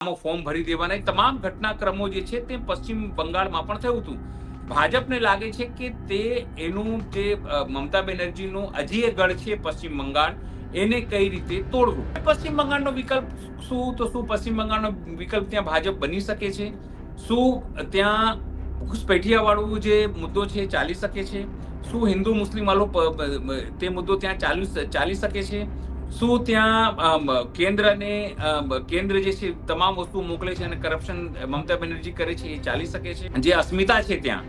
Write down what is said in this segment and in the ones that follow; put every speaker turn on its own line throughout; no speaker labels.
Form ભરી દેવાના તમામ ઘટનાક્રમો જે છે તે પશ્ચિમ બંગાળમાં પણ થયું હતું. ભાજપને લાગે છે કે તે એનું જે મમતા બેનર્જીનું હજી એ ગઢ છે પશ્ચિમ બંગાળ, એને કઈ રીતે તોડવું. પશ્ચિમ બંગાળનો વિકલ્પ શું? તો શું પશ્ચિમ બંગાળનો વિકલ્પ ત્યાં ભાજપ બની શકે છે? શું ત્યાં ઘૂસપેઠિયા વાળું જે મુદ્દો છે ચાલી શકે છે? શું હિન્દુ મુસ્લિમ વાળો તે મુદ્દો ત્યાં ચાલી શકે છે? શું ત્યાં કેન્દ્ર જે છે તમામ વસ્તુ મોકલે છે અને કરપ્શન મમતા બેનર્જી કરે છે એ ચાલી શકે છે? જે અસ્મિતા છે ત્યાં,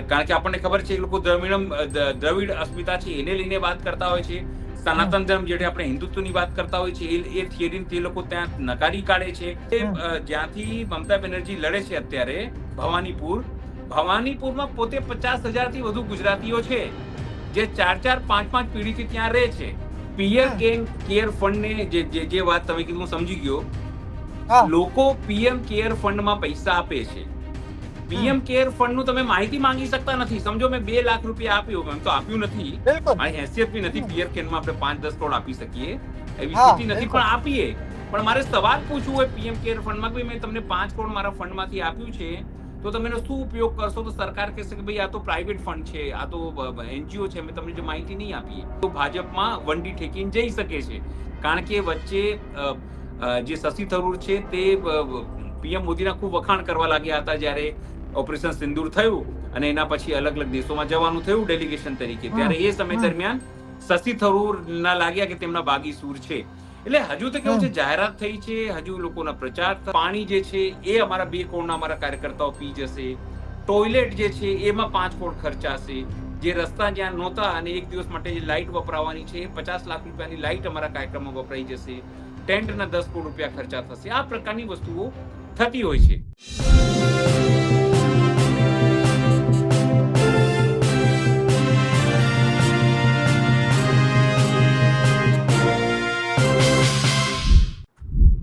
કારણ કે આપણને ખબર છે એ લોકો દ્રવિડ અસ્મિતા છે એને લઈને વાત કરતા હોય છે. સનાતન ધર્મ જે આપણે હિન્દુત્વની વાત કરતા હોય છે એ થિયરી તે લોકો ત્યાં નકારી કાઢે છે. જ્યાંથી મમતા બેનર્જી લડે છે અત્યારે ભવાનીપુરમાં પોતે 50,000 થી વધુ ગુજરાતીઓ છે જે 4-5 પેઢીથી ત્યાં રહે છે. પીએમ કેર ફંડ ને જે વાત તમે કીધું હું સમજી ગયો. લોકો પીએમ કેર ફંડ માં પૈસા આપે છે. પીએમ કેર ફંડ નું તમે માહિતી માંગી શકતા નથી. સમજો મેં 2 લાખ રૂપિયા આપ્યું, એમ તો આપ્યું નથી, મારી હેસિયત બી નથી પીએમ કેર માં આપણે 5-10 કરોડ આપી શકીએ એવી સ્થિતિ નથી, પણ આપીએ. પણ મારે સવાલ પૂછવું હોય પીએમ કેર ફંડ માં, મેં તમને 5 કરોડ મારા ફંડ માંથી આપ્યું છે તો તમે એનો શું ઉપયોગ કરશો? તો સરકાર કહેશે કે ભાઈ આ તો પ્રાઇવેટ ફંડ છે, આ તો એનજીઓ છે, મેં તમને જો માહિતી નહીં આપીએ. તો ભાજપમાં વંડી ઠેકીને જઈ શકે છે, કારણ કે વચ્ચે જે શશી થરૂર છે તે પીએમ મોદીના ખૂબ વખાણ કરવા લાગ્યા હતા જ્યારે ઓપરેશન સિંદૂર થયું અને એના પછી અલગ અલગ દેશોમાં જવાનું થયું ડેલિગેશન તરીકે. ત્યારે એ સમય દરમિયાન શશી થરૂર ના લાગ્યા કે તેમના બાગી સૂર છે. એટલે હજુ તો કેવું છે, જાહેરાત થઈ છે, હજુ લોકોના પ્રચાર. પાણી જે છે એ અમારા 2 કરોડના અમારા કાર્યકર્તાઓ પી જશે. ટોયલેટ જે છે એમાં 5 કરોડ ખર્ચાશે. જે રસ્તા જ્યાં નહોતા અને એક દિવસ માટે જે લાઇટ વપરાવાની છે 50 લાખ રૂપિયાની લાઇટ અમારા કાર્યક્રમમાં વપરાઈ જશે. ટેન્ટના 10 કરોડ રૂપિયા ખર્ચા થશે. આ પ્રકારની વસ્તુઓ થતી હોય છે.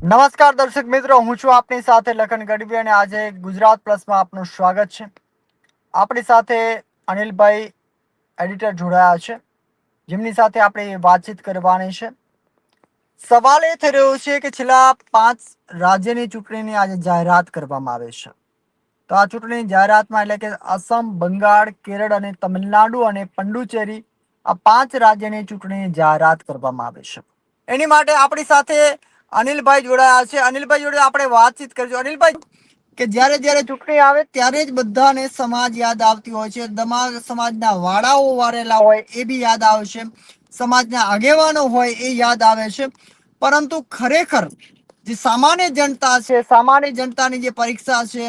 નમસ્કાર દર્શક મિત્રો, હું છું આપની સાથે લખન ગઢવી અને આજે ગુજરાત પ્લસમાં આપનું સ્વાગત છે. આપણી સાથે અનિલભાઈ એડિટર જોડાયા છે, જેમની સાથે આપણે વાતચીત કરવાની છે. સવાલ એ થઈ રહ્યો છે કે છેલ્લા 5 રાજ્યની ચૂંટણીની આજે જાહેરાત કરવામાં આવે છે. તો આ ચૂંટણીની જાહેરાતમાં એટલે કે અસમ, બંગાળ, કેરળ અને તમિલનાડુ અને પુડુચેરી, આ 5 રાજ્યની ચૂંટણીની જાહેરાત કરવામાં આવે છે. એની માટે આપણી સાથે અનિલભાઈ જોડાયા છે. અનિલભાઈ જોડે આપણે વાતચીત કરીશું. અનિલભાઈ, કે જ્યારે ચૂંટણી આવે ત્યારે જ બધાને સમાજ યાદ આવતી હોય છે. સમાજના વાડાઓ વારેલા હોય એ બી યાદ આવે છે, સમાજના આગેવાનો હોય એ યાદ આવે છે. પરંતુ ખરેખર જે સામાન્ય જનતા છે, સામાન્ય જનતાની જે પરીક્ષા છે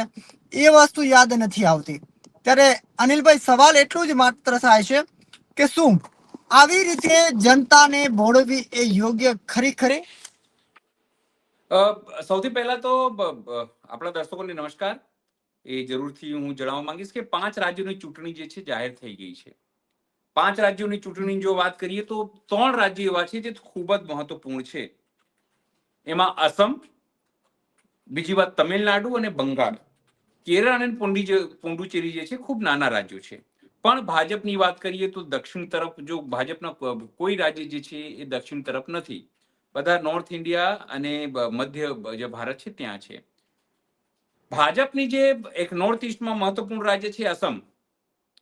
એ વસ્તુ યાદ નથી આવતી. ત્યારે અનિલભાઈ, સવાલ એટલું જ માત્ર થાય છે કે શું આવી રીતે જનતાને ભોળવી એ યોગ્ય ખરી?
સૌથી પહેલા તો આપણા દર્શકોને નમસ્કાર. એ જરૂરથી હું જણાવવા માંગીશ કે 5 રાજ્યોની ચૂંટણી જે છે જાહેર થઈ ગઈ છે. 5 રાજ્યોની ચૂંટણીની જો વાત કરીએ તો 3 રાજ્યો એવા છે જે ખૂબ જ મહત્વપૂર્ણ છે. એમાં અસમ, બીજી વાત તમિલનાડુ અને બંગાળ. કેરળ અને પુડુચેરી જે છે ખૂબ નાના રાજ્યો છે. પણ ભાજપની વાત કરીએ તો દક્ષિણ તરફ, જો ભાજપના કોઈ રાજ્ય જે છે એ દક્ષિણ તરફ નથી, બધા નોર્થ ઇન્ડિયા અને મધ્ય જે ભારત છે ત્યાં છે. ભાજપની જે એક નોર્થ ઇસ્ટમાં મહત્વપૂર્ણ રાજ્ય છે અસમ.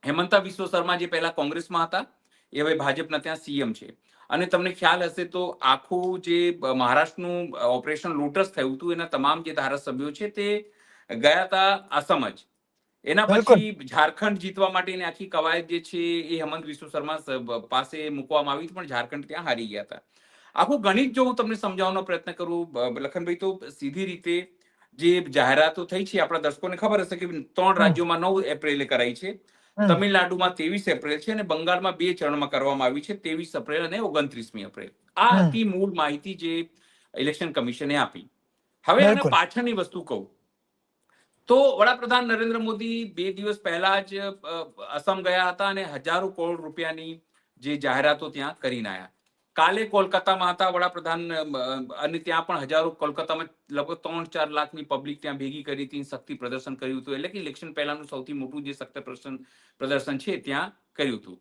હેમંતા વિશ્વ શર્મા જે પહેલા કોંગ્રેસમાં હતા એ હવે ભાજપના ત્યાં સીએમ છે. અને તમને ખ્યાલ હશે તો આખું જે મહારાષ્ટ્રનું ઓપરેશન લોટસ થયું હતું એના તમામ જે ધારાસભ્યો છે તે ગયા હતા અસમ જ. એના પછી ઝારખંડ જીતવા માટેની આખી કવાયત જે છે એ હેમંત વિશ્વ શર્મા પાસે મૂકવામાં આવી, પણ ઝારખંડ ત્યાં હારી ગયા હતા. આખું ગણિત જો હું તમને સમજાવવાનો પ્રયત્ન કરું લખનભાઈ, તો સીધી રીતે જે જાહેરાતો થઈ છે આપણા દર્શકોને ખબર હશે કે 3 રાજ્યોમાં 9 એપ્રિલે કરાઈ છે, તમિલનાડુમાં 23 એપ્રિલ છે અને બંગાળમાં 2 ચરણમાં કરવામાં આવી છે, 23 એપ્રિલ અને 29મી એપ્રિલ. આ હતી મૂળ માહિતી જે ઇલેક્શન કમિશને આપી. હવે આના પાછળની વસ્તુ કહું તો વડાપ્રધાન નરેન્દ્ર મોદી 2 દિવસ પહેલા જ અસમ ગયા હતા અને હજારો કરોડ રૂપિયાની જે જાહેરાતો ત્યાં કરીને આવ્યા. કાલે કોલકાતામાં હતા વડાપ્રધાન અને ત્યાં પણ હજારો, કોલકાતામાં લગભગ 3-4 લાખની પબ્લિક ત્યાં ભેગી કરી હતી, શક્તિ પ્રદર્શન કર્યું હતું. એટલે કે ઇલેક્શન પહેલાનું સૌથી મોટું જે શક્તિ પ્રદર્શન છે ત્યાં કર્યું હતું.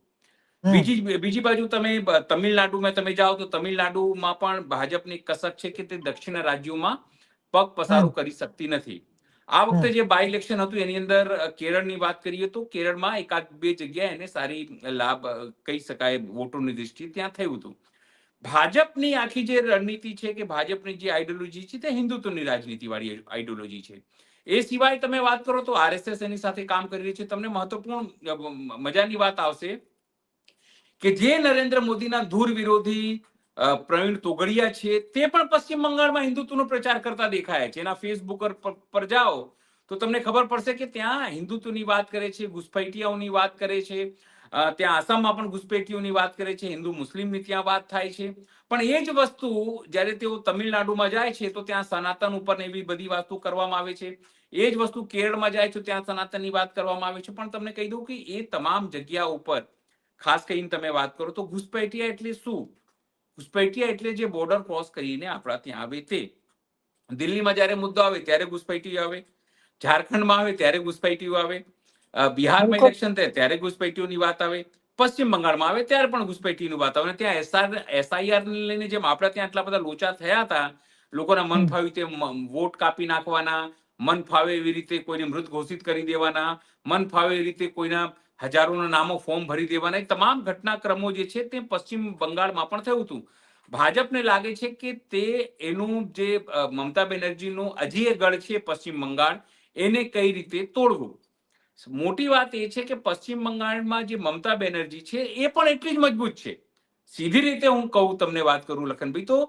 બીજી બાજુ તમે તમિલનાડુમાં તમે જાઓ તો તમિલનાડુમાં પણ ભાજપની કસક છે કે તે દક્ષિણ રાજ્યોમાં પગ પસારો કરી શકતી નથી. આ વખતે જે બાય ઇલેક્શન હતું એની અંદર કેરળની વાત કરીએ તો કેરળમાં એકાદ બે જગ્યાએ એને સારી લાભ કહી શકાય વોટોની દૃષ્ટિએ ત્યાં થયું હતું. ભાજપની આખી જે રણનીતિ છે કે ભાજપની જે આઈડિયોલોજી છે તે હિન્દુત્વની રાજનીતિ વાળી આઈડિયોલોજી છે. એ સિવાય તમે વાત કરો તો આરએસએસ એની સાથે કામ કરી રહી છે. તમને મહત્વપૂર્ણ મજાની વાત આવશે કે જે નરેન્દ્ર મોદીના ધૂર વિરોધી પ્રવીણ તોગડિયા છે તે પણ પશ્ચિમ બંગાળમાં હિન્દુત્વનો પ્રચાર કરતા દેખાયા છે. એના ફેસબુક પર જાઓ તો તમને ખબર પડશે કે ત્યાં હિન્દુત્વની વાત કરે છે, ઘુસપૈઠિયાઓની વાત કરે છે, ત્યાં આસામમાં પણ ઘુસપૈઠીઓની વાત કરે છે, હિન્દુ મુસ્લિમની ત્યાં વાત થાય છે. પણ એ જ વસ્તુ જ્યારે તેઓ તમિલનાડુમાં જાય છે તો ત્યાં સનાતન ઉપર એવી બધી વાતો કરવામાં આવે છે. એ જ વસ્તુ કેરળમાં જાય છે ત્યાં સનાતનની વાત કરવામાં આવે છે. પણ તમને કહી દઉં કે એ તમામ જગ્યા ઉપર ખાસ કરીને તમે વાત કરો તો ઘુસપૈઠિયા એટલે શું? ઘુસપૈઠિયા એટલે જે બોર્ડર ક્રોસ કરીને આપણા ત્યાં આવે તે. દિલ્હીમાં જ્યારે મુદ્દો આવે ત્યારે ઘુસપૈઠિયો આવે, ઝારખંડમાં આવે ત્યારે ઘુસપૈઠિયો આવે, બિહારમાં ઇલેક્શન થાય ત્યારે ઘુસપૈઠિયોની વાત આવે, પશ્ચિમ બંગાળમાં આવે ત્યારે પણ ઘુસપૈઠીની વાત આવે. ત્યાં એસઆઈઆર લઈને જેમ આપણે ત્યાં આટલા બધા લોચા થયા હતા, લોકોના મન ફાવી તે વોટ કાપી નાખવાના, મન ફાવે એવી રીતે કોઈને મૃત ઘોષિત કરી દેવાના, મન ફાવે એવી રીતે કોઈના હજારોના નામો ફોર્મ ભરી દેવાના, એ તમામ ઘટનાક્રમો જે છે તે પશ્ચિમ બંગાળમાં પણ થયું હતું. ભાજપને લાગે છે કે તે એનું જે મમતા બેનર્જીનું હજી એ ગઢ છે પશ્ચિમ બંગાળ, એને કઈ રીતે તોડવું. મોટી વાત એ છે કે પશ્ચિમ બંગાળમાં જે મમતા બેનર્જી છે એ પણ એટલી જ મજબૂત છે. સીધી રીતે હું કહું, તમને વાત કરું લખનભાઈ, તો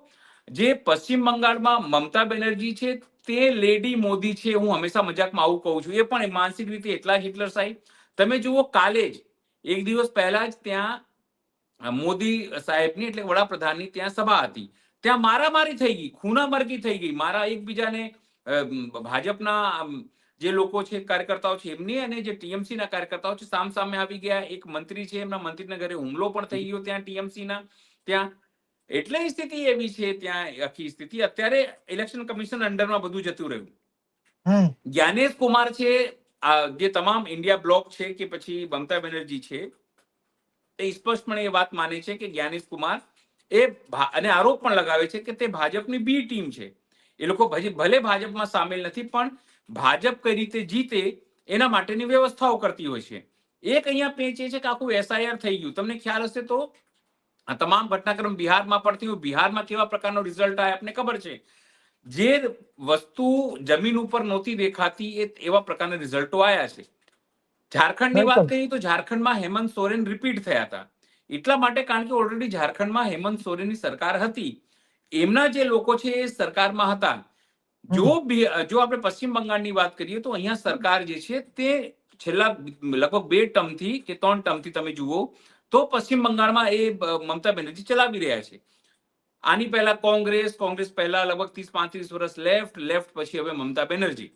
જે પશ્ચિમ બંગાળમાં મમતા બેનર્જી છે તે લેડી મોદી છે. હું હંમેશા મજાકમાં આવું કહું છું. એ પણ માનસિક રીતે એટલા જ હિટલર સાહેબ. તમે જુઓ, કાલે જ એક દિવસ પહેલા જ ત્યાં મોદી સાહેબની એટલે વડાપ્રધાનની ત્યાં સભા હતી. ત્યાં મારામારી થઈ ગઈ, ખૂનામરકી થઈ ગઈ. મારા એકબીજાને ભાજપના જે લોકો છે કાર્યકર્તાઓ છે એમની અને જે ટીએમસી ના કાર્યકર્તાઓ છે સામે આવી ગયા. એક મંત્રી છે એમના મંત્રીના ઘરે હુમલો પણ થઈ ગયો ત્યાં ટીએમસી ના ત્યાં. એટલે સ્થિતિ એવી છે ત્યાં આખી સ્થિતિ. અત્યારે ઇલેક્શન કમિશન અંડરમાં બધું જતું રહ્યું. જ્ઞાનેશ કુમાર છે, જે તમામ ઇન્ડિયા બ્લોક છે કે પછી મમતા બેનર્જી છે, એ સ્પષ્ટપણે એ વાત માને છે કે જ્ઞાનેશ કુમાર અને આરોપ પણ લગાવે છે કે તે ભાજપની બી ટીમ છે. એ લોકો ભલે ભાજપમાં સામેલ નથી પણ ભાજપ કઈ રીતે જીતે એના માટેની વ્યવસ્થાઓ કરતી હોય છે. એક અહીંયા પેચ એ છે કે આખું એસઆઈઆર થઈ ગયું. તમને ખ્યાલ હશે તો આ તમામ ઘટનાક્રમ બિહારમાં પણ થયું. બિહારમાં કેવા પ્રકારનો રિઝલ્ટ આવે આપને ખબર છે. જે વસ્તુ જમીન ઉપર નહોતી દેખાતી એવા પ્રકારના રિઝલ્ટો આવ્યા છે. ઝારખંડની વાત કરીએ તો ઝારખંડમાં હેમંત સોરેન રિપીટ થયા હતા. એટલા માટે કારણ કે ઓલરેડી ઝારખંડમાં હેમંત સોરેનની સરકાર હતી, એમના જે લોકો છે એ સરકારમાં હતા. જો આપણે પશ્ચિમ બંગાળની વાત કરીએ તો અહીંયા સરકાર જે છે તે છેલ્લા લગભગ 2 ટર્મથી કે 3 ટર્મથી તમે જુઓ તો પશ્ચિમ બંગાળમાં એ મમતા બેનર્જી ચલાવી રહ્યા છે. આની પહેલા કોંગ્રેસ પહેલા લગભગ 30-35 વર્ષ લેફ્ટ પછી હવે મમતા બેનર્જી.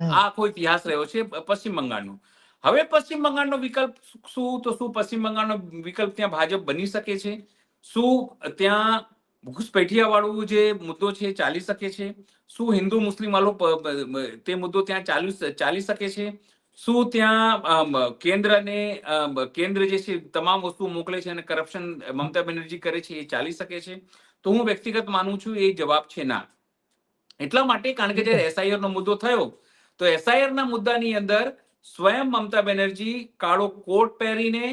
આ આખો ઇતિહાસ રહ્યો છે પશ્ચિમ બંગાળનો. હવે પશ્ચિમ બંગાળનો વિકલ્પ શું? તો શું પશ્ચિમ બંગાળનો વિકલ્પ ત્યાં ભાજપ બની શકે છે? શું ત્યાં ઘુસપૈઠિયા વાળું જે મુદ્દો છે ચાલી શકે છે? શું હિન્દુ મુસ્લિમ વાળો તે મુદ્દો ત્યાં ચાલી શકે છે? શું ત્યાં કેન્દ્ર જે છે તમામ વસ્તુ મોકલે છે અને કરપ્શન મમતા બેનર્જી કરે છે એ ચાલી શકે છે? તો હું વ્યક્તિગત માનું છું એ જવાબ છે ના. એટલા માટે કારણ કે જયારે એસઆઈઆર નો મુદ્દો થયો તો એસઆઈઆર ના મુદ્દાની અંદર સ્વયં મમતા બેનર્જી કાળો કોટ પહેરીને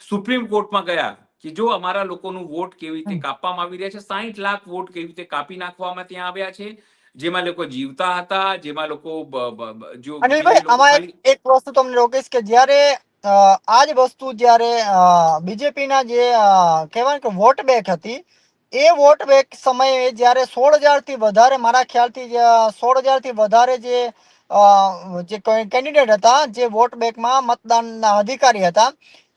સુપ્રીમ કોર્ટમાં ગયા કે જો અમારા લોકોનું વોટ કેવી રીતે કાપવામાં આવી રહ્યા છે. 60 લાખ વોટ કેવી રીતે કાપી નાખવામાં ત્યાં આવ્યા છે, જેમાં લોકો જીવતા હતા, જેમાં લોકો
અનિલભાઈ, આમાં એક વસ્તુ તમને રોકીશ કે જ્યારે આ જ વસ્તુ જ્યારે બીજેપીના જે કહેવાય કે વોટ બેંક હતી, એ વોટ બેંક સમયે જ્યારે 16,000 થી વધારે, મારા ખ્યાલથી 16,000 થી વધારે જે કેન્ડિડેટ હતા, જે વોટ બેંકમાં મતદાનના અધિકારી હતા,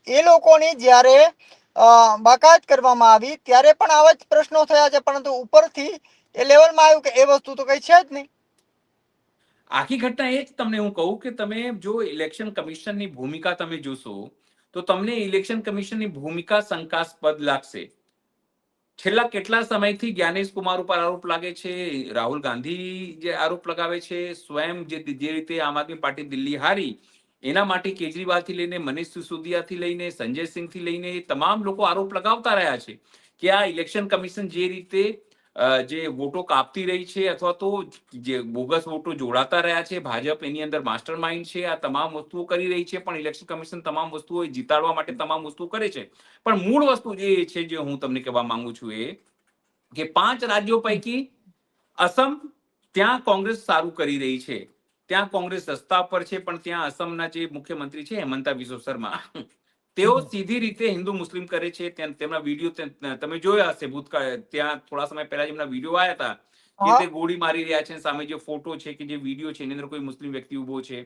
એ લોકોની જ્યારે બાકાત કરવામાં આવી ત્યારે પણ આવા જ પ્રશ્નો થયા છે. પરંતુ ઉપરથી એ લેવલમાં આવ્યું કે એ વસ્તુ તો કઈ છે જ નહીં.
આખી ઘટના એ જ તમને હું કહું કે તમે જો ઇલેક્શન કમિશનની ભૂમિકા તમે જોશો તો તમને ઇલેક્શન કમિશનની ભૂમિકા શંકાસ્પદ લાગશે. છેલ્લા કેટલા સમયથી જ્ઞાનેશ કુમાર ઉપર આરોપ લાગે છે, રાહુલ ગાંધી જે આરોપ લગાવે છે, સ્વયં જે રીતે આમ આદમી પાર્ટી દિલ્હી હારી એના માટે કેજરીવાલથી લઈને મનીષ સિસોદિયાથી લઈને સંજય સિંહથી લઈને તમામ લોકો આરોપ લગાવતા રહ્યા છે કે આ ઇલેક્શન કમિશન જે રીતે જે વોટો કાપતી રહી છે અથવા તો જે બોગસ વોટો જોડાતા રહ્યા છે, ભાજપ એની અંદર માસ્ટર માઇન્ડ છે, આ તમામ વસ્તુઓ કરી રહી છે, પણ ઇલેક્શન કમિશન તમામ વસ્તુઓ જીતાડવા માટે તમામ વસ્તુઓ કરે છે. પણ મૂળ વસ્તુ જે છે, જે હું તમને કહેવા માંગુ છું એ કે 5 રાજ્યો પૈકી અસમ, ત્યાં કોંગ્રેસ સારું કરી રહી છે, ત્યાં કોંગ્રેસ રસ્તા પર છે, પણ ત્યાં અસમના જે મુખ્યમંત્રી છે હેમંતા બિસ્વા શર્મા, તેઓ સીધી રીતે હિન્દુ મુસ્લિમ કરે છે. તેમના વિડીયો તમે જોયા હશે ભૂતકાળ, ત્યાં થોડા સમય પહેલા જેમના વિડીયો આવ્યા હતા કે તે ગોળી મારી રહ્યા છે, સામે જે ફોટો છે કે જે વિડીયો છે એની અંદર કોઈ મુસ્લિમ વ્યક્તિ ઉભો છે,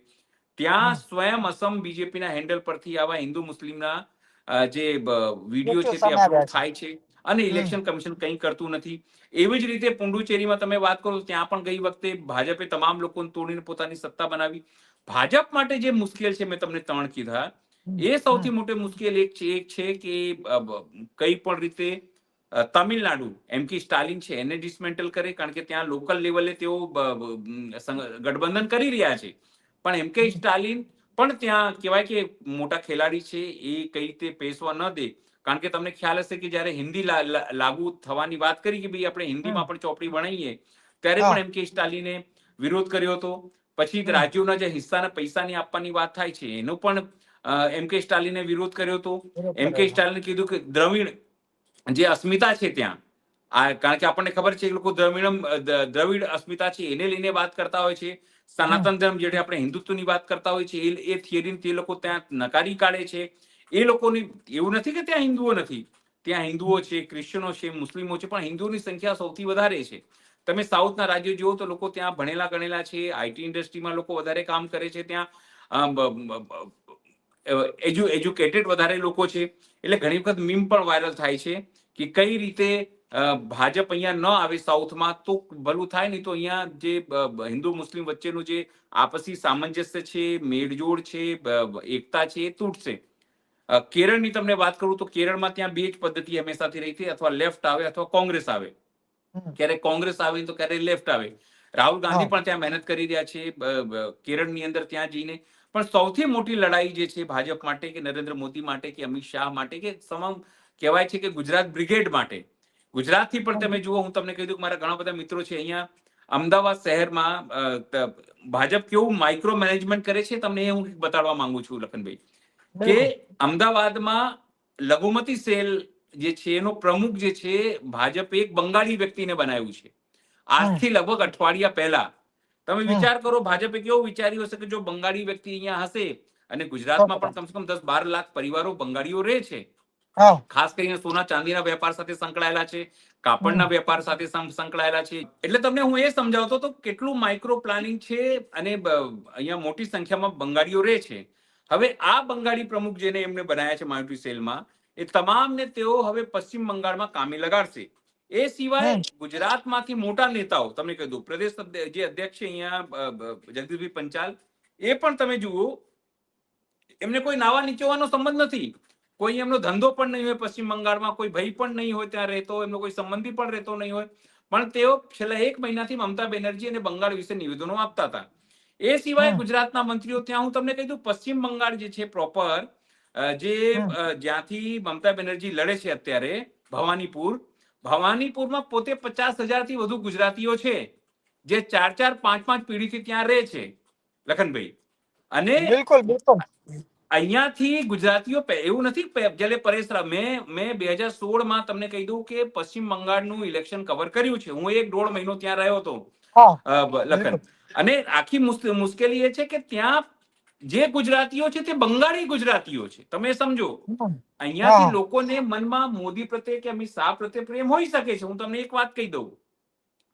ત્યાં સ્વયં અસમ બીજેપીના હેન્ડલ પરથી આવા હિન્દુ મુસ્લિમના જે વિડીયો છે તે અપલોડ થાય છે અને ઇલેક્શન કમિશન કંઈ કરતું નથી. એવી જ રીતે પુડુચેરીમાં તમે વાત કરો, ત્યાં પણ ગઈ વખતે ભાજપે તમામ લોકોને તોડીને પોતાની સત્તા બનાવી. ભાજપ માટે જે મુશ્કેલ છે, મેં તમને 3 કીધા, એ સૌથી મોટી મુશ્કેલ એક છે કે કઈ પણ રીતે તમિલનાડુ એમ.કે. સ્ટાલિન છે એને ડિસમેન્ટલ કરે, કારણ કે ત્યાં લોકલ લેવલે તેઓ ગઠબંધન કરી રહ્યા છે, પણ એમ.કે. સ્ટાલિન પણ ત્યાં કહેવાય કે મોટા ખેલાડી છે, એ કઈ રીતે પેસવા ન દે. કારણ કે તમને ખ્યાલ હશે કે જયારે હિન્દી લાગુ થવાની વાત કરી કે ભાઈ આપણે હિન્દીમાં પણ ચોપડી ભણાઈએ, ત્યારે પણ એમ.કે. સ્ટાલિને વિરોધ કર્યો હતો. પછી રાજ્યોના જે હિસ્સાના પૈસાની આપવાની વાત થાય છે, એનો પણ એમ.કે. સ્ટાલિને વિરોધ કર્યો હતો. એમ.કે. સ્ટાલિને કીધું કે દ્રવિડ જે અસ્મિતા છે ત્યાં, કારણ કે આપણને ખબર છે કે લોકો દ્રવિડ અસ્મિતા છે એને લઈને વાત કરતા હોય છે. સનાતન ધર્મ જે આપણે હિન્દુત્વની વાત કરતા હોય છે, એ થિયરી તે લોકો ત્યાં નકારી કાઢે છે. એ લોકોની એવું નથી કે ત્યાં હિન્દુઓ નથી, ત્યાં હિન્દુઓ છે, ક્રિશ્ચનો છે, મુસ્લિમો છે, પણ હિન્દુઓની સંખ્યા સૌથી વધારે છે. તમે સાઉથના રાજ્યો જુઓ તો લોકો ત્યાં ભણેલા ગણેલા છે, આઈટી ઇન્ડસ્ટ્રીમાં લોકો વધારે કામ કરે છે, ત્યાં એજ્યુકેટેડ વધારે લોકો છે. એટલે ઘણી વખત મીમ પણ વાયરલ થાય છે કે કઈ રીતે ભાજપ અહીંયા ન આવે સાઉથમાં તો ભલું થાય, નહીં તો અહીંયા જે હિન્દુ મુસ્લિમ વચ્ચેનું જે આપસી સામંજસ્ય છે, મેળજોડ છે, એકતા છે, એ તૂટશે. કેરળની તમને વાત કરું તો કેરળમાં ત્યાં 2 જ પદ્ધતિ હંમેશાથી રહી હતી, અથવા લેફ્ટ આવે અથવા કોંગ્રેસ આવે. ક્યારેક કોંગ્રેસ આવે તો ક્યારેક લેફ્ટ આવે. રાહુલ ગાંધી પણ ત્યાં મહેનત કરી રહ્યા છે કેરળની અંદર ત્યાં જઈને. પણ સૌથી મોટી લડાઈ જે છે ભાજપ માટે કે નરેન્દ્ર મોદી માટે કે અમિત શાહ માટે કે તમામ કહેવાય છે કે ગુજરાત બ્રિગેડ માટે, ગુજરાતથી પણ તમે જુઓ, હું તમને કહી દઉં કે મારા ઘણા બધા મિત્રો છે અહીંયા અમદાવાદ શહેરમાં ભાજપ કેવું માઇક્રો મેનેજમેન્ટ કરે છે, તમને એ હું બતાડવા માંગુ છું લખનભાઈ, કે અમદાવાદમાં લઘુમતી સેલ જે છે એનો પ્રમુખ જે છે ભાજપે એક બંગાળી વ્યક્તિને બનાવ્યું છે આજથી લગભગ અઠવાડિયા પહેલા. તમે વિચાર કરો ભાજપે કેવું વિચાર્યું હશે કે જો બંગાળી વ્યક્તિ અહીંયા હશે, અને ગુજરાતમાં પણ કમસે કમ 10-12 લાખ પરિવારો બંગાળીઓ રહે છે, ખાસ કરીને સોના ચાંદીના વેપાર સાથે સંકળાયેલા છે, કાપડના વેપાર સાથે સંકળાયેલા છે. એટલે તમને હું એ સમજાવતો તો કેટલું માઇક્રો પ્લાનિંગ છે, અને અહીંયા મોટી સંખ્યામાં બંગાળીઓ રહે છે. હવે આ બંગાળી પ્રમુખ જેને એમને બનાવ્યા છે માઇનોરિટી સેલમાં, એ તમામને તેઓ હવે પશ્ચિમ બંગાળમાં કામે લગાડશે. એ સિવાય ગુજરાતમાંથી મોટા નેતાઓ તમને કહી દઉં, પ્રદેશ જે અધ્યક્ષ છે અહીંયા જગદીશભાઈ પંચાલ, એ પણ તમે જુઓ એમને કોઈ નાવા નીચોવાનો સંબંધ નથી, કોઈ એમનો ધંધો પણ નહીં હોય પશ્ચિમ બંગાળમાં, કોઈ ભાઈ પણ નહીં હોય ત્યાં રહેતો, એમનો કોઈ સંબંધી પણ રહેતો નહીં હોય, પણ તેઓ છેલ્લા 1 મહિનાથી મમતા બેનર્જી અને બંગાળ વિશે નિવેદનો આપતા હતા. એ સિવાય ગુજરાતના મંત્રીઓ, ત્યાં હું તમને કહી દઉં પશ્ચિમ બંગાળ જે છે પ્રોપર, જે જ્યાંથી મમતા બેનર્જી લડે છે અત્યારે, ભવાનીપુરમાં પોતે 50,000 થી વધુ ગુજરાતીઓ છે, જે 4-4, 5-5 પેઢીથી ત્યાં રહે છે લખનભાઈ. અને અહીંયાથી ગુજરાતીઓ એવું નથી, જયારે પરેશ મેં 2016માં તમને કહી દઉં કે પશ્ચિમ બંગાળનું ઇલેક્શન કવર કર્યું છે, હું 1-1.5 મહિનો ત્યાં રહ્યો હતો લખન. અને આખી મુશ્કેલી એ છે કે ત્યાં જે ગુજરાતીઓ છે તે બંગાળી ગુજરાતીઓ છે, તમે સમજો. અહીંયાથી લોકોને મનમાં મોદી પ્રત્યે કે અમિત શાહ પ્રત્યે પ્રેમ હોઈ શકે છે, હું તમને એક વાત કહી દઉં,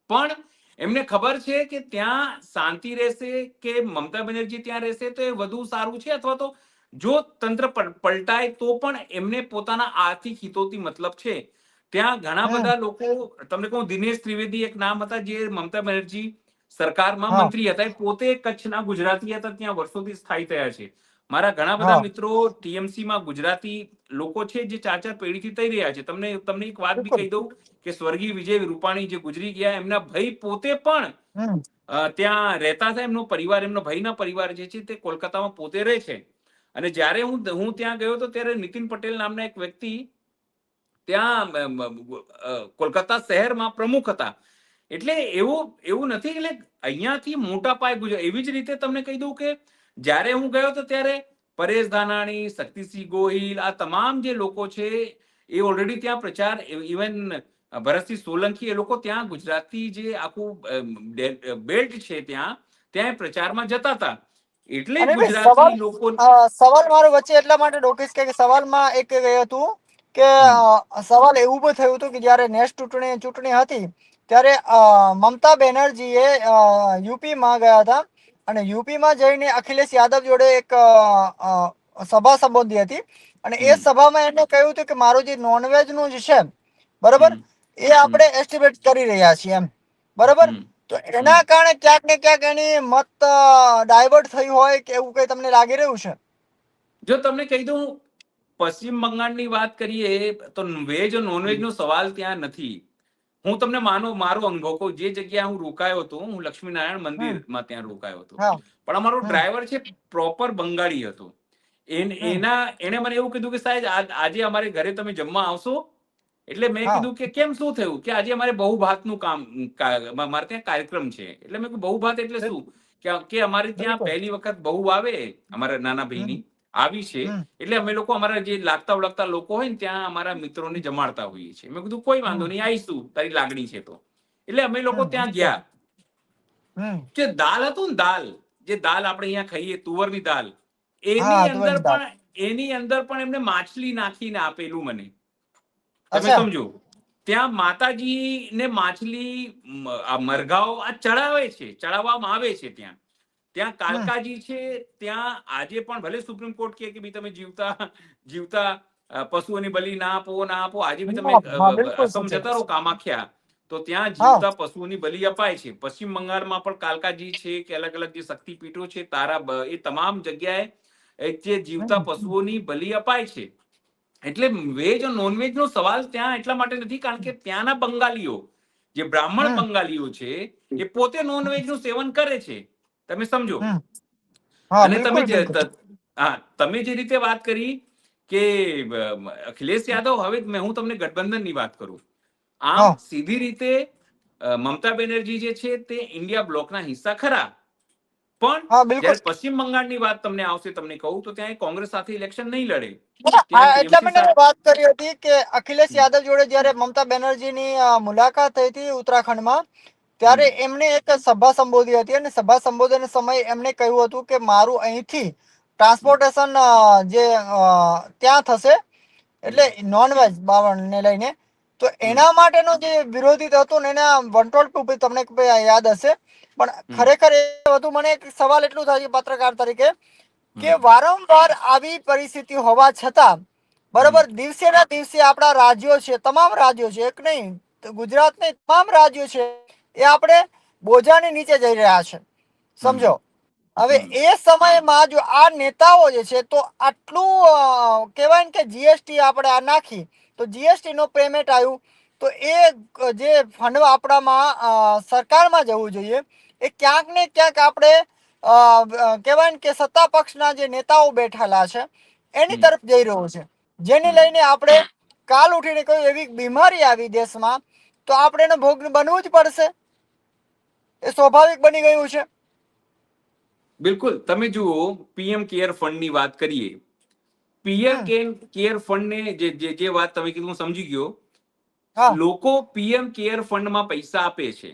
પણ એમને ખબર છે કે ત્યાં શાંતિ રહેશે કે મમતા બેનર્જી ત્યાં રહેશે તો એ વધુ સારું છે, અથવા તો જો તંત્ર પલટાય તો પણ એમને પોતાના આર્થિક હિતોથી મતલબ છે. ત્યાં ઘણા બધા લોકો, તમને કહું દિનેશ ત્રિવેદી એક નામ હતા જે મમતા બેનર્જી સરકારમાં મંત્રી હતા, પોતે કચ્છના ગુજરાતી હતા, ત્યાં વર્ષોથી સ્થાયી થયા છે. મારા ઘણા બધા મિત્રો ટીએમસીમાં ગુજરાતી લોકો છે જે 4-4 પેઢીથી થઈ રહ્યા છે. તમને એક વાત બી કહી દઉં કે સ્વર્ગીય વિજય રૂપાણી જે ગુજરી ગયા, એમના ભાઈ પોતે પણ ત્યાં રહેતા હતા, એમનો પરિવાર, એમનો ભાઈના પરિવાર જે છે તે કોલકાતામાં પોતે રહે છે. અને જ્યારે હું ત્યાં ગયો હતો ત્યારે નીતિન પટેલ નામના એક વ્યક્તિ ત્યાં કોલકાતા શહેરમાં પ્રમુખ હતા. એટલે એવું નથી. એટલે અહીંયાથી મોટા પાયે ગુજરાત. એવી જ રીતે તમને કહી દઉં કે જ્યારે હું ગયો હતો ત્યારે પરેશ ધાનાણી, શક્તિસિંહ ગોહિલ, આ તમામ જે લોકો છે એ ઓલરેડી ત્યાં પ્રચાર, ઇવન ભરતસિંહ સોલંકી, એ લોકો ત્યાં ગુજરાતી જે આખું બેલ્ટ છે ત્યાં પ્રચારમાં જતા હતા. એટલે
અને ભાઈ
ગુજરાતી લોકો
સવાલ મારો વચ્ચે એટલા માટે ડોકીશ કે સવાલમાં એક એ હતું કે સવાલ એવું પણ થયું હતું કે જ્યારે નેક્સ્ટ ચૂંટણી હતી ત્યારે મમતા બેનર્જીએ યુપીમાં ગયા હતા અને યુપીમાં જઈને અખિલેશ યાદવ જોડે એક સભા સંબોધી હતી અને એ સભામાં એમને કહ્યું હતું કે મારું જે નોનવેજ નું જે છે બરોબર એ આપણે એસ્ટિમેટ કરી રહ્યા છીએ એમ બરોબર. તો એના કારણે ક્યાંક ને ક્યાંક એની મત ડાયવર્ટ થયું હોય કે એવું કઈ તમને લાગી રહ્યું છે?
જો તમને કહી દઉં, પશ્ચિમ બંગાળની વાત કરીએ તો વેજ અને નોનવેજ નો સવાલ ત્યાં નથી. હું તમને મારો અનુભવ કહું. જે જગ્યાએ હું રોકાયો હતો, હું લક્ષ્મીનારાયણ મંદિરમાં ત્યાં રોકાયો હતો, પણ અમારો ડ્રાઈવર છે પ્રોપર બંગાળી હતો. એને મને એવું કીધું કે સાહેબ આજે અમારે ઘરે તમે જમવા આવશો? એટલે મેં કીધું કે કેમ, શું થયું? કે આજે અમારે બહુ ભાતનું મારે ત્યાં કાર્યક્રમ છે. એટલે મેં કીધું બહુ ભાત એટલે શું? કે અમારે ત્યાં પહેલી વખત બહુ આવે, અમારા નાના ભાઈની આવી છે, એટલે અમે લોકો અમારા જે લાગતા ઓળખતા લોકો હોય ને ત્યાં અમારા મિત્રોને જમાડતા હોઈએ છીએ. મેં કીધું કોઈ વાંધો નહીં, આવીશું, તારી લાગણી છે તો. એટલે અમે લોકો ત્યાં ગયા. જે દાલ હતું ને, જે દાલ આપણે અહીંયા ખાઈએ, તુવરની દાલ, એની અંદર પણ એમને માછલી નાખીને આપેલું મને. તમે સમજો, ત્યાં માતાજી ને માછલી મરઘાઓ આ ચડાવે છે, ચડાવવામાં આવે છે. ત્યાં કાલકાજી છે. ત્યાં આજે પણ ભલે સુપ્રીમ કોર્ટ કે ભાઈ તમે જીવતા પશુઓની બલિ ના આપો, આજે બી તમે અસમ જતા રહો કામાખ્યા, તો ત્યાં જીવતા પશુઓની બલિ અપાય છે. પશ્ચિમ બંગાળમાં પણ કાલકાજી છે કે અલગ અલગ જે શક્તિપીઠો છે, એ તમામ જગ્યાએ જે જીવતા પશુઓની બલિ અપાય છે. એટલે વેજ અને નોનવેજ નો સવાલ ત્યાં એટલા માટે નથી કારણ કે ત્યાંના બંગાળીઓ, જે બ્રાહ્મણ બંગાળીઓ છે, એ પોતે નોનવેજ નું સેવન કરે છે. તમે સમજો. અને તમે જે રીતે વાત કરી કે અખિલેશ યાદવ, હવે હું તમને ગઠબંધન ની વાત કરું. આમ સીધી રીતે મમતા બેનર્જી જે છે તે ઇન્ડિયા બ્લોકના હિસ્સા ખરા, પણ જયારે પશ્ચિમ બંગાળની વાત તમને આવશે, તમને કહું તો ત્યાં કોંગ્રેસ સાથે ઇલેક્શન નહીં લડે.
એટલે મેં વાત કરી હતી કે અખિલેશ યાદવ જોડે જયારે મમતા બેનર્જીની મુલાકાત થઈ હતી ઉત્તરાખંડમાં, ત્યારે એમને એક સભા સંબોધી હતી અને સભા સંબોધન સમયે એમને કહ્યું હતું કે મારું અહીંથી ટ્રાન્સપોર્ટેશન જે ત્યાં થશે, એટલે નોનવેજ ને લઈને, તો એના માટેનો જે વિરોધી હતો ને એના વંટોળ તમને યાદ હશે. પણ ખરેખર એ વધુ મને એક સવાલ એટલું થાય છે પત્રકાર તરીકે કે વારંવાર આવી પરિસ્થિતિ હોવા છતાં બરોબર દિવસે ના દિવસે આપણા રાજ્યો છે, તમામ રાજ્યો છે, એક નહીં ગુજરાત નહીં, તમામ રાજ્યો છે એ આપણે બોજાની નીચે જઈ રહ્યા છે. સમજો, હવે એ સમયમાં જો આ નેતાઓ જે છે તો આટલું કહેવાય ને કે જીએસટી આપણે આ નાખી તો જીએસટી નો પેમેન્ટ આવ્યું, તો એ જે ફંડ આપણામાં સરકારમાં જવું જોઈએ એ ક્યાંક ને ક્યાંક આપણે કહેવાય ને કે સત્તા પક્ષના જે નેતાઓ બેઠેલા છે એની તરફ જઈ રહ્યો છે, જેને લઈને આપણે કાલ ઉઠીને કોઈ એવી બીમારી આવી દેશમાં તો આપણે એનો ભોગ બનવું જ પડશે. એ સ્વાભાવિક બની ગયું છે.
બિલકુલ. તમે જુઓ, પીએમ કેર ફંડ ની વાત કરીએ. પીએમ કેર ફંડ ને જે વાત તમે કીધું, હું સમજી ગયો. લોકો પીએમ કેર ફંડમાં પૈસા આપે છે.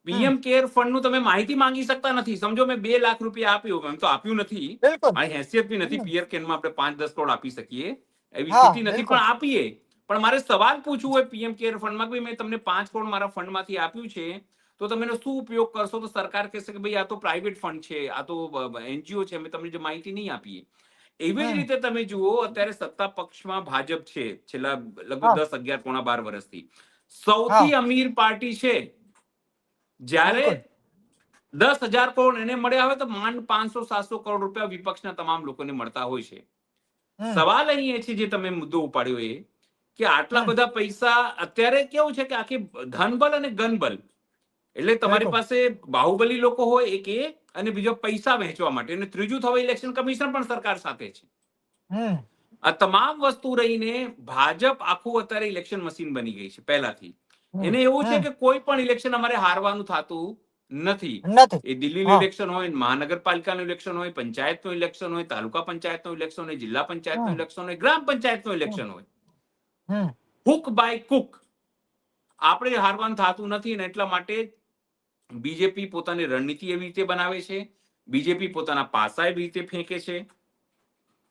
પીએમ કેર ફંડ નું તમે માહિતી માંગી શકતા નથી. સમજો મેં 2 લાખ રૂપિયા આપ્યું, એમ તો આપ્યું નથી, મારી હેસિયત બી નથી પીએમ કેરમાં આપણે 5-10 કરોડ આપી શકીએ એવી સ્થિતિ નથી, પણ આપીએ. પણ મારે સવાલ પૂછવું હોય પીએમ કેર ફંડમાં કે મેં તમને 5 કરોડ મારા ફંડમાંથી આપ્યું છે, તો તમે એનો શું ઉપયોગ કરશો? તો સરકાર કહેશે કે ભાઈ આ તો પ્રાઇવેટ ફંડ છે, આ તો એનજીઓ છે, અમે તમને જે માહિતી નહીં આપીએ. એવી જ રીતે તમે જુઓ, અત્યારે સત્તા પક્ષમાં ભાજપ છે છેલ્લા લગભગ 10, 11, પોણા 12 વર્ષથી સૌથી અમીર પાર્ટી છે. જ્યારે 10,000 કરોડ એને મળ્યા હોય તો માંડ 500-700 કરોડ રૂપિયા વિપક્ષના તમામ લોકોને મળતા હોય છે. સવાલ અહીં એ છે, જે તમે મુદ્દો ઉપાડ્યો, એ કે આટલા બધા પૈસા અત્યારે કેવું છે કે આખી ધનબલ અને ગનબલ, એટલે તમારી પાસે બાહુબલી લોકો હોય એક અને બીજો પૈસા વહેંચવા માટે, અને ત્રીજું થવા ઇલેક્શન કમિશન પણ સરકાર સાથે છે. આ તમામ વસ્તુ રહીને ભાજપ આખું અત્યારે ઇલેક્શન મશીન બની ગઈ છે પહેલાથી. એને એવું છે કે કોઈ પણ ઇલેક્શન અમારે હારવાનું થતું નથી.
નથી.
એ દિલ્હીનું ઇલેક્શન હોય, મહાનગરપાલિકાનું ઇલેક્શન હોય, પંચાયતનું ઇલેક્શન હોય, તાલુકા પંચાયતનું ઇલેક્શન હોય, જિલ્લા પંચાયતનું ઇલેક્શન હોય, ગ્રામ પંચાયતનું ઇલેક્શન હોય, હુક બાય કુક આપણે હારવાનું થતું નથી. ને એટલા માટે બીજેપી પોતાની રણનીતિ એવી રીતે બનાવે છે, બીજેપી પોતાના પાસા એવી રીતે ફેંકે છે.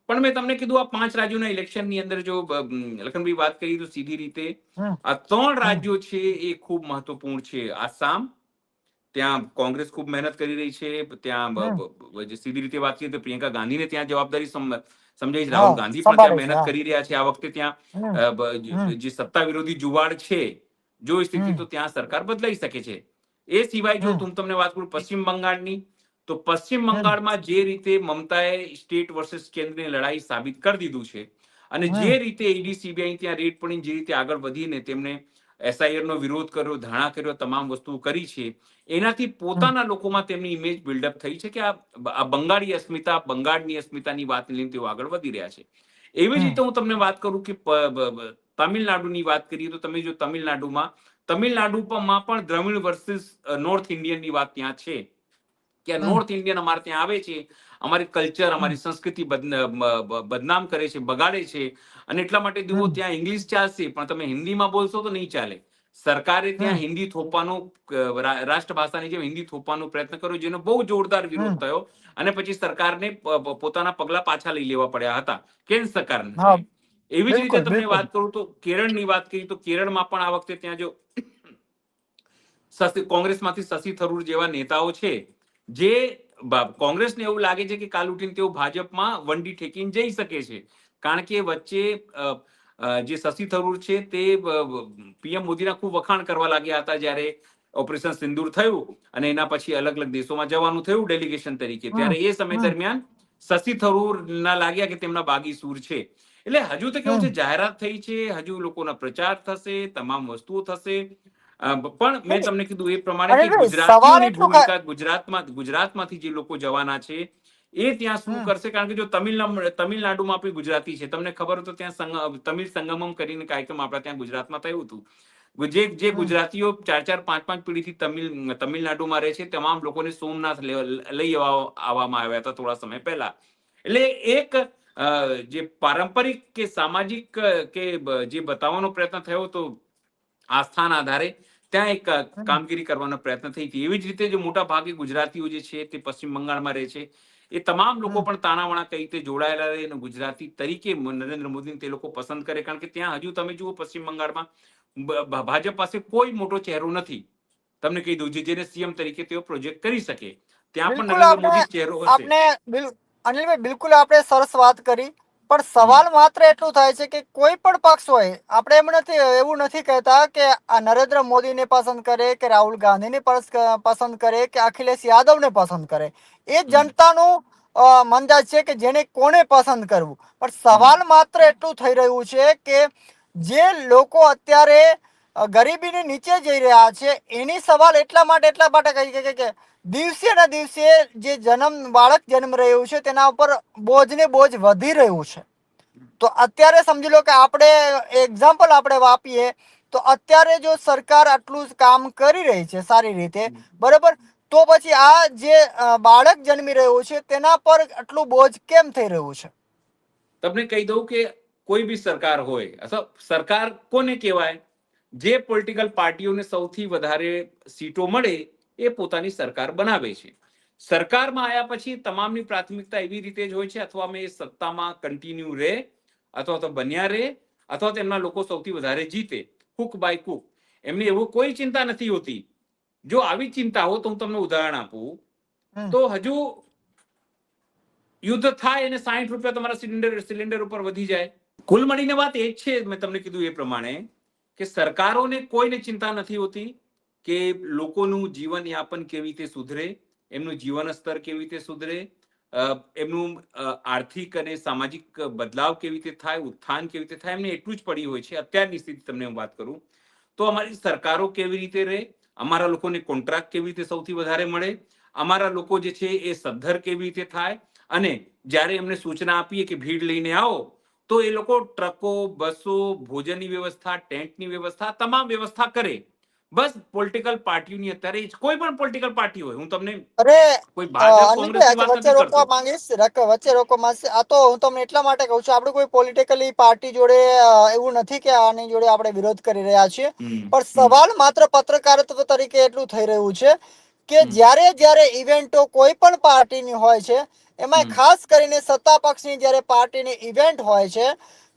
પણ મેં તમને કીધું આ 5 રાજ્યોના ઇલેક્શનની અંદર જો લખનભાઈ વાત કરી તો સીધી રીતે આ 3 રાજ્યો છે એ ખૂબ મહત્વપૂર્ણ છે. આસામ, ત્યાં કોંગ્રેસ ખૂબ મહેનત કરી રહી છે. ત્યાં સીધી રીતે વાત કરીએ તો પ્રિયંકા ગાંધીને ત્યાં જવાબદારી સમજાઈ. રાહુલ ગાંધી પણ ત્યાં મહેનત કરી રહ્યા છે. આ વખતે ત્યાં જે સત્તા વિરોધી જુવાડ છે, જો સ્થિતિ તો ત્યાં સરકાર બદલાઈ શકે છે. એ સિવાય જો તમને વાત કરું પશ્ચિમ બંગાળની, તો પશ્ચિમ બંગાળમાં જે રીતે મમતાએ સ્ટેટ વર્સેસ કેન્દ્રની લડાઈ સાબિત કરી દીધું છે, અને જે રીતે ઈડી સીબીઆઈ ત્યાં રેડ પડીને જે રીતે આગળ વધીને તેમને એસઆઈઆર નો વિરોધ કર્યો, ધારણા કર્યો, તમામ વસ્તુ કરી છે, એનાથી પોતાના લોકોમાં તેમની ઇમેજ બિલ્ડઅપ થઈ છે કે આ બંગાળી અસ્મિતા, બંગાળની અસ્મિતાની વાત લઈને તેઓ આગળ વધી રહ્યા છે. એવી જ રીતે હું તમને વાત કરું કે તમિલનાડુની વાત કરીએ તો તમે જો તમિલનાડુમાં પણ દ્રવિડ વર્સિસ નોર્થ ઇન્ડિયનની વાત ત્યાં છે કે નોર્થ ઇન્ડિયન અમારે ત્યાં આવે છે, અમારી કલ્ચર, અમારી સંસ્કૃતિ બદનામ કરે છે, બગાડે છે, અને એટલા માટે તેઓ ત્યાં ઇંગ્લિશ ચાલશે પણ તમે હિન્દીમાં બોલશો તો નહીં ચાલે. સરકારે ત્યાં હિન્દી થોપવાનો, રાષ્ટ્રભાષાની જેમ હિન્દી થોપવાનો પ્રયત્ન કર્યો, જેનો બહુ જોરદાર વિરોધ થયો અને પછી સરકારને પોતાના પગલા પાછા લઈ લેવા પડ્યા હતા કેન્દ્ર સરકારને. એવી જ રીતે તમને વાત કરું તો કેરળની વાત કરી તો કેરળમાં પણ આ વખતે ત્યાં જો કોંગ્રેસમાંથી શશી થરૂર જેવા નેતાઓ છે, જે કોંગ્રેસને એવું લાગે છે કે કાલ ઉઠીને તેઓ ભાજપમાં વંડી ઠેકીને જઈ શકે છે. કારણ કે વચ્ચે જે શશી થરૂર છે તે પીએમ મોદીના ખૂબ વખાણ કરવા લાગ્યા હતા જ્યારે ઓપરેશન સિંદૂર થયું અને એના પછી અલગ અલગ દેશોમાં જવાનું થયું ડેલિગેશન તરીકે. ત્યારે એ સમય દરમિયાન શશી થરૂર ના લાગ્યા કે તેમના બાગી સૂર છે. એટલે હજુ તો કેવું છે, જાહેરાત થઈ છે, હજુ લોકોના પ્રચાર થશે, તમામ વસ્તુઓ થશે. પણ મેં તમને કીધું એ પ્રમાણે કે ગુજરાતીઓની ભૂમિકા ગુજરાતમાંથી જે લોકો જવાના છે એ ત્યાં શું કરશે. કારણ કે જો તમિલનાડુમાં આપણી ગુજરાતી છે, તમને ખબર હોય તો ત્યાં તમિલ સંગમમ કરીને કાર્યક્રમ આપણા ત્યાં ગુજરાતમાં થયું હતું. જે ગુજરાતીઓ 4-5 પેઢીથી તમિલનાડુમાં રહે છે, તમામ લોકોને સોમનાથ લઈ આવવામાં આવ્યા હતા થોડા સમય પહેલા. એટલે એક જે પારંપરિક કે સામાજિક કે જે બતાવવાનો પ્રયત્ન થયો તો આસ્થાના આધારે ત્યાં એક કામગીરી કરવાનો પ્રયત્ન થઈ હતી. એવી જ રીતે જો મોટા ભાગે ગુજરાતીઓ જે છે તે પશ્ચિમ બંગાળમાં રહે છે, એ તમામ લોકો પણ તાણાવાણા કઈ રીતે જોડાયેલા રહે અને ગુજરાતી તરીકે નરેન્દ્ર મોદીને તે લોકો પસંદ કરે. કારણ કે ત્યાં હજુ તમે જુઓ પશ્ચિમ બંગાળમાં ભાજપ પાસે કોઈ મોટો ચહેરો નથી, તમને કહી દઉં, જેને સીએમ તરીકે તેઓ પ્રોજેક્ટ કરી શકે. ત્યાં પણ નરેન્દ્ર મોદી ચહેરો હશે.
અનિલભાઈ બિલકુલ આપણે સરસ વાત કરી, પણ સવાલ માત્ર એટલું થાય છે કે કોઈ પણ પક્ષ હોય, આપણે એવું નથી કહેતા કે આ નરેન્દ્ર મોદીને પસંદ કરે કે રાહુલ ગાંધીને પસંદ કરે કે અખિલેશ યાદવને પસંદ કરે. એ જનતાનું મંદાજ છે કે જેને કોને પસંદ કરવું. પણ સવાલ માત્ર એટલું થઈ રહ્યું છે કે જે લોકો અત્યારે ગરીબીની નીચે જઈ રહ્યા છે, એની સવાલ એટલા માટે કહી કે દિવસે ને દિવસે જે બાળક જન્મ રહ્યું છે તેના ઉપર બોજ વધી રહ્યું છે. તો અત્યારે સમજી લો કે આપણે એક્ઝામ્પલ આપણે આપીએ તો અત્યારે જો સરકાર આટલું કામ કરી રહી છે સારી રીતે, બરોબર, તો પછી આ જે બાળક જન્મી રહ્યું છે તેના પર આટલું બોજ કેમ થઈ રહ્યું છે?
તમને કહી દઉં કે કોઈ બી સરકાર હોય અથવા સરકાર કોને કહેવાય, જે પોલિટિકલ પાર્ટીઓને સૌથી વધારે સીટો મળે એ પોતાની સરકાર બનાવે છે. સરકારમાં આવ્યા પછી તમામની પ્રાથમિકતા એવી રીતે જ હોય છે, અથવા એ સત્તામાં કન્ટિન્યુ રહે અથવા તો બન્યા રહે અથવા તો એમના લોકો સૌથી વધારે જીતે, કુક બાય કુક. એમની એવું કોઈ ચિંતા નથી હોતી. જો આવી ચિંતા હો તો હું તમને ઉદાહરણ આપું તો હજુ યુદ્ધ થાય અને 60 રૂપિયા તમારા સિલિન્ડર ઉપર વધી જાય. કુલ મળીને વાત એ જ છે, મેં તમને કીધું એ પ્રમાણે, કે સરકારોને કોઈને ચિંતા નથી હોતી કે લોકોનું જીવન યાપન કેવી રીતે સુધરે, એમનું જીવન સ્તર કેવી રીતે સુધરે, એમનું આર્થિક અને સામાજિક બદલાવ કેવી રીતે થાય, ઉત્થાન કેવી રીતે થાય, એમને એટલું જ પડી હોય છે. અત્યારની સ્થિતિ તમને હું વાત કરું તો અમારી સરકારો કેવી રીતે રહે, અમારા લોકોને કોન્ટ્રાક્ટ કેવી રીતે સૌથી વધારે મળે, અમારા લોકો જે છે એ સદ્ધર કેવી રીતે થાય, અને જ્યારે એમને સૂચના આપીએ કે ભીડ લઈને આવો તો એ લોકો ટ્રકો, બસો, ભોજનની વ્યવસ્થા, ટેન્ટની વ્યવસ્થા, તમામ વ્યવસ્થા કરે. બસ પોલિટિકલ પાર્ટીની અત્યારે કોઈ પણ પોલિટિકલ પાર્ટી હોય, હું તમને
અરે
કોઈ ભાજપ
અનિલભાઈ
કોંગ્રેસની
આજે
વાત
વચ્ચે
નથી
રોકવા
કરતો.
માંગીશ વચ્ચે રોકવા માંગીશ. આ તો હું તમને એટલા માટે કહું છું, આપણે કોઈ પોલિટિકલી પાર્ટી જોડે એવું નથી કે આની જોડે આપણે વિરોધ કરી રહ્યા છીએ, પણ સવાલ માત્ર પત્રકારત્વ તરીકે એટલું થઈ રહ્યું છે કે જ્યારે ઇવેન્ટો કોઈ પણ પાર્ટીની હોય છે, એમાં ખાસ કરીને સત્તા પક્ષની જ્યારે પાર્ટીની ઇવેન્ટ હોય છે,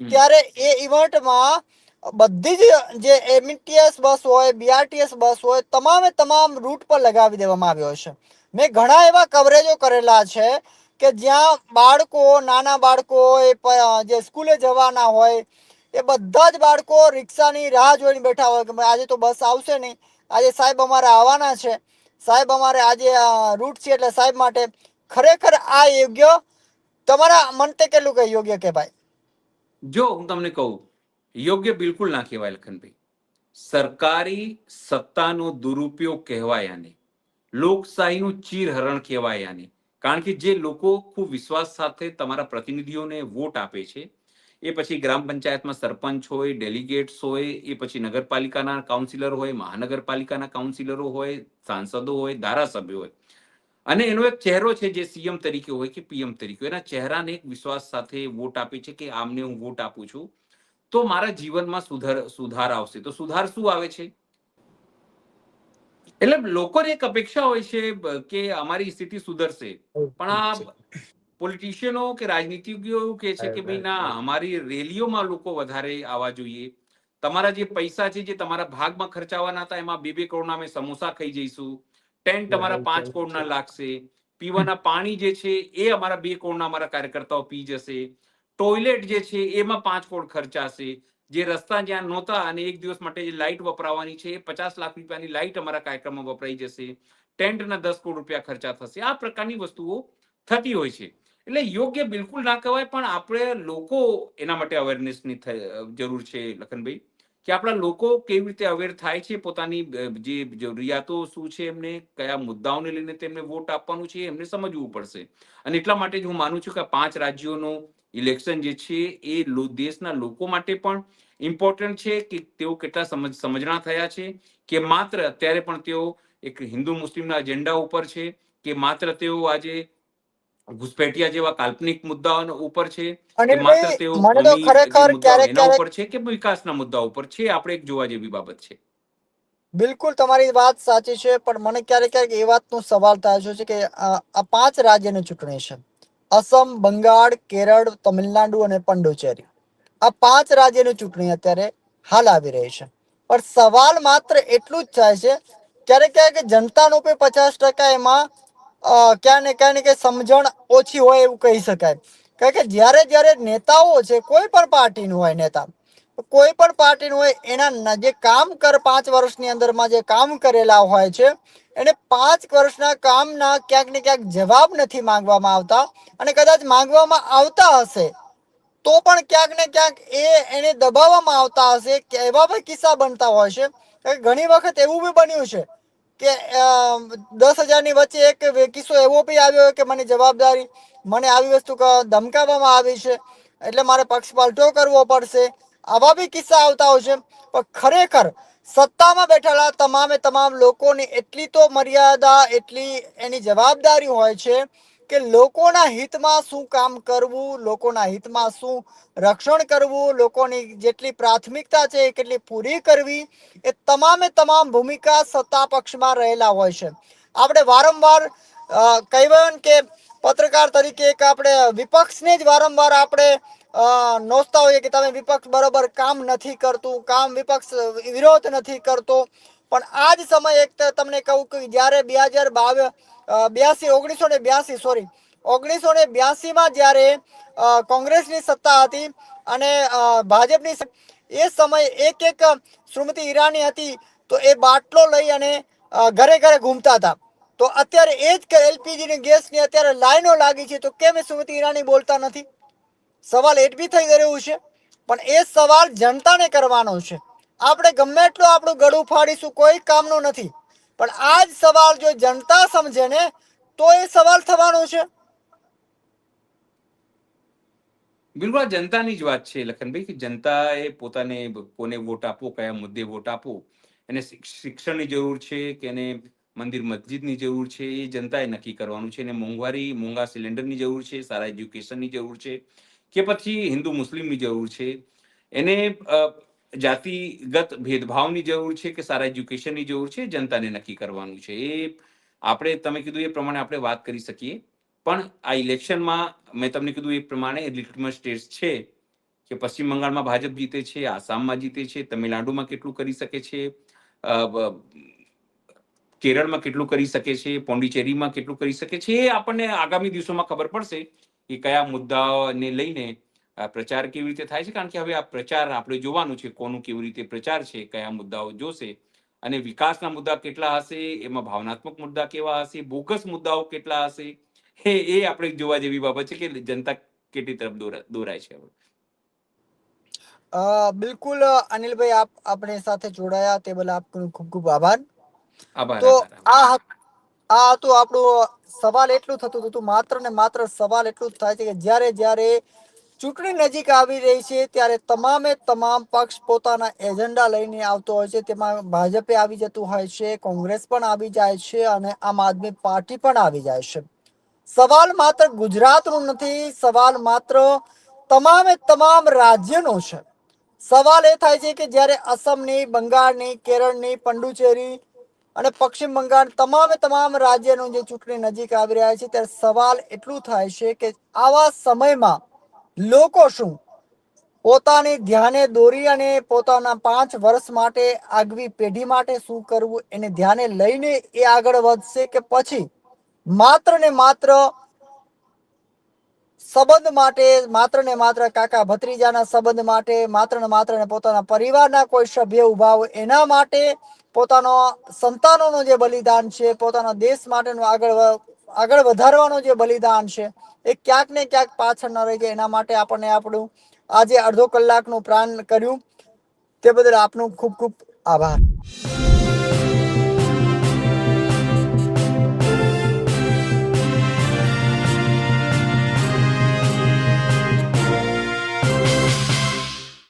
ત્યારે એ ઇવેન્ટમાં બધી જ જે એમટીએસ બસ હોય, બીઆરટીએસ બસ હોય, તમામ રૂટ પર લગાવી દેવામાં આવ્યો છે. મેં ઘણા એવા કવરેજો કરેલા છે કે જ્યાં બાળકો, નાના બાળકો હોય, જે સ્કૂલે જવાના હોય, એ બધા જ બાળકો રિક્ષાની રાહ જોઈને બેઠા હોય કે આજે તો બસ આવશે નહીં, આજે સાહેબ અમારે આવવાના છે, સાહેબ અમારે આજે રૂટ છે એટલે સાહેબ માટે. ખરેખર આ યોગ્ય તમારા મતે કેટલું કઈ યોગ્ય કે ભાઈ?
જો હું તમને કહું, યોગ્ય બિલકુલ ના કહેવાય લખનભાઈ. સરકારી સત્તાનો દુરુપયોગ કહેવાય આને, લોકશાહીનું ચીરહરણ કહેવાય આને. કારણ કે જે લોકો ખૂબ વિશ્વાસ સાથે તમારા પ્રતિનિધિઓને વોટ આપે છે, એ પછી ગ્રામ પંચાયતમાં સરપંચ હોય, ડેલિગેટ્સ હોય, એ પછી નગરપાલિકાના કાઉન્સિલર હોય, મહાનગરપાલિકાના કાઉન્સિલરો હોય, સાંસદો હોય, ધારાસભ્યો હોય, અને એનો એક ચહેરો છે જે સીએમ તરીકે હોય કે પીએમ તરીકે, એના ચહેરાને એક વિશ્વાસ સાથે વોટ આપે છે કે આમને હું વોટ આપું છું તો મારા જીવનમાં સુધાર આવશે. તો સુધાર શું આવે છે? એટલે લોકોને એક અપેક્ષા હોય છે કે અમારી સ્થિતિ સુધરશે, પણ આ પોલિટિશિયનો કે રાજનીતિજ્ઞો એવું કહે છે કે ભાઈ ના, અમારી રેલીઓમાં લોકો વધારે આવવા જોઈએ. તમારા જે પૈસા છે જે તમારા ભાગમાં ખર્ચાવાના હતા, એમાં 2-2 કરોડના અમે સમોસા ખાઈ જઈશું. ટેન્ટ અમારા 5 કરોડના લાગશે. પીવાના પાણી જે છે એ અમારા 2 કરોડના અમારા કાર્યકર્તાઓ પી જશે. ટોયલેટ જે છે એમાં 5 કરોડ ખર્ચાશે. જે રસ્તા જ્યાં નહોતા અને એક દિવસ માટે જે લાઇટ વપરાવાની છે, 50 લાખ રૂપિયાની લાઇટ અમારા કાર્યક્રમમાં વપરાઈ જશે. ટેન્ટના 10 કરોડ રૂપિયા ખર્ચા થશે. આ પ્રકારની વસ્તુઓ થતી હોય છે. એટલે યોગ્ય બિલકુલ ના કહેવાય, પણ આપણે લોકો એના માટે અવેરનેસની જરૂર છે લખનભાઈ, કે આપણા લોકો કેવી રીતે અવેર થાય છે, પોતાની જે જરૂરિયાતો શું છે, એમને કયા મુદ્દાઓને લઈને તેમને વોટ આપવાનું છે, એમને સમજવું પડશે. અને એટલા માટે જ હું માનું છું કે 5 રાજ્યોનો ઇલેક્શન જે છે એ દેશના લોકો માટે પણ ઇમ્પોર્ટન્ટ છે કે તેઓ કેટલા સમજણા થયા છે, કે માત્ર અત્યારે પણ તેઓ એક હિન્દુ મુસ્લિમના એજન્ડા ઉપર છે, કે માત્ર તેઓ આજે ઘુસપેઠિયા જેવા કાલ્પનિક મુદ્દાઓ ઉપર છે, કે માત્ર
અનિલભાઈ,
તેઓ
મને તો
કોમી જે
ખરેખર
મુદ્દાઓ
ક્યારેક
એના
ક્યારેક
ઉપર છે, કે વિકાસના મુદ્દા ઉપર છે. આપણે એક જોવા જેવી બાબત છે.
બિલકુલ તમારી વાત સાચી છે, પણ મને ક્યારેક એ વાતનો સવાલ થાય છે કે આ 5 રાજ્યની ચૂંટણી છે, અસમ, બંગાળ, કેરળ, તમિલનાડુ અને પુડુચેરી. આ 5 રાજ્યની ચૂંટણી અત્યારે હાલ આવી રહી છે, પણ સવાલ માત્ર એટલું જ થાય છે ક્યારેક જનતાનું પણ 50% એમાં ક્યાં ને ક્યાં સમજણ ઓછી હોય એવું કહી શકાય. કારણ કે જ્યારે નેતાઓ છે, કોઈ પણ પાર્ટીનું હોય નેતા, કોઈ પણ પાર્ટીનું હોય, એના જે કામ 5 વર્ષની અંદરમાં જે કામ કરેલા હોય છે, એને 5 વર્ષના કામના ક્યાંક ને ક્યાંક જવાબ નથી માંગવામાં આવતા, અને કદાચ માંગવામાં આવતા હશે તો પણ ક્યાંક ને ક્યાંક એને દબાવવામાં આવતા હશે. કે એવા પણ કિસ્સા બનતા હોય છે. ઘણી વખત એવું બી બન્યું છે કે 10,000ની વચ્ચે એક કિસ્સો એવો બી આવ્યો કે મને આવી વસ્તુ ધમકાવવામાં આવી છે, એટલે મારે પક્ષ પલટો કરવો પડશે. આવા બી કિસ્સા આવતા હોય છે. પણ ખરેખર સત્તામાં બેઠેલા તમામ લોકોની એટલી તો મર્યાદા, એટલી એની જવાબદારી હોય છે કે લોકોના હિતમાં શું કામ કરવું, લોકોના હિતમાં શું રક્ષણ કરવું, લોકોની જેટલી પ્રાથમિકતા છે એ કેટલી પૂરી કરવી, એ તમામ ભૂમિકા સત્તા પક્ષમાં રહેલા હોય છે. આપણે વારંવાર કહેવાય કે પત્રકાર તરીકે એક આપણે વિપક્ષને જ વારંવાર આપણે નોચતા હોઈએ કે તમે વિપક્ષ બરોબર કામ નથી કરતું, વિપક્ષ વિરોધ નથી કરતો. પણ આ જ સમય એક તમને કહું કે જ્યારે 1982માં જ્યારે કોંગ્રેસની સત્તા હતી અને ભાજપની, એ સમયે એક શ્રીમતી ઈરાની હતી, તો એ બાટલો લઈ અને ઘરે ઘરે ઘૂમતા હતા. તો અત્યારે એ જ એલપીજી ની ગેસની અત્યારે લાઈનો લાગી છે, તો કેમ સ્મૃતિ ઈરાની બોલતા નથી? સવાલ એ બી થઈ રહ્યું છે. પણ એ સવાલ જનતાને કરવાનો છે. આપણે ગમે એટલું આપણું ગળું ફાડીશું, કોઈ કામનું નથી. પણ આ જ સવાલ જો જનતા સમજે ને, તો એ સવાલ થવાનો છે.
બિલકુલ આ જનતાની જ વાત છે લખનભાઈ, કે જનતાએ પોતાને કોને વોટ આપવો, કયા મુદ્દે વોટ આપવો, એને શિક્ષણની જરૂર છે કે એને મંદિર મસ્જિદની જરૂર છે, એ જનતાએ નક્કી કરવાનું છે. એને મોંઘા સિલિન્ડરની જરૂર છે, સારા એજ્યુકેશનની જરૂર છે, કે પછી હિન્દુ મુસ્લિમની જરૂર છે, એને જાતિગત ભેદભાવની જરૂર છે કે સારા એજ્યુકેશનની જરૂર છે, જનતાને નક્કી કરવાનું છે. એ આપણે તમે કીધું એ પ્રમાણે આપણે વાત કરી શકીએ. પણ આ ઇલેક્શનમાં મેં તમને કીધું એ પ્રમાણે લિટમસ ટેસ્ટ છે કે પશ્ચિમ બંગાળમાં ભાજપ જીતે છે, આસામમાં જીતે છે, તમિલનાડુમાં કેટલું કરી શકે છે, કેરળમાં કેટલું કરી શકે છે, પોંડિચેરીમાં કેટલું કરી શકે છે, એ આપણને આગામી દિવસોમાં ખબર પડશે કે કયા મુદ્દાઓને લઈને પ્રચાર કેવી રીતે થાય છે. કારણ કે હવે આ પ્રચાર આપણે જોવાનું છે કોનું કેવી રીતે પ્રચાર છે, કયા મુદ્દાઓ જોશે, અને વિકાસના મુદ્દા કેટલા હશે, એમાં ભાવનાત્મક મુદ્દા કેવા હશે, બોગસ મુદ્દાઓ કેટલા હશે, એ આપણે જોવા જેવી બાબત છે કે જનતા કેટલી તરફ દોરાય છે.
બિલકુલ અનિલભાઈ, આપ આપણી સાથે જોડાયા તે બદલ આપનો ખૂબ ખૂબ આભાર.
આભાર
તો
આભાર આભાર.
આ હતું આપણું સવાલ. એટલું થતું હતું, માત્ર ને માત્ર સવાલ એટલું જ થાય છે કે જ્યારે ચૂંટણી નજીક આવી રહી છે ત્યારે તમામે તમામ પક્ષ પોતાના એજન્ડા લઈને આવતો હોય છે. તેમાં ભાજપે આવી જતું હોય છે, કોંગ્રેસ પણ આવી જાય છે અને આમ આદમી પાર્ટી પણ આવી જાય છે. સવાલ માત્ર ગુજરાતનો નથી, સવાલ માત્ર તમામે તમામ રાજ્યનો છે. સવાલ એ થાય છે કે જ્યારે અસમની, બંગાળની, કેરળની, પુડુચેરી અને પશ્ચિમ બંગાળ તમામ રાજ્યનું જે ચૂંટણી નજીક આવી રહ્યા છે ત્યારે સવાલ એટલું થાય છે કે આવા સમયમાં લોકો શું પોતાની ધ્યાને દોરી અને પોતાના 5 વર્ષ માટે, આગવી પેઢી માટે શું કરવું એને ધ્યાને લઈને એ આગળ વધશે, કે પછી માત્ર ને માત્ર સંબંધ માટે, માત્ર ને માત્ર કાકા ભત્રીજાના સંબંધ માટે, માત્ર ને પોતાના પરિવારના કોઈ સભ્ય ઉભા હોય એના માટે, પોતાના સંતાનોનું જે બલિદાન છે, પોતાના દેશ માટેનું આગળ વધારવાનું જે બલિદાન છે, એ ક્યાંક ને ક્યાંક પાછળ ન રહી જાય એના માટે આપણને આપણું આજે અડધો કલાકનું પ્લાન કર્યું. તે બદલ આપનો ખૂબ ખૂબ આભાર.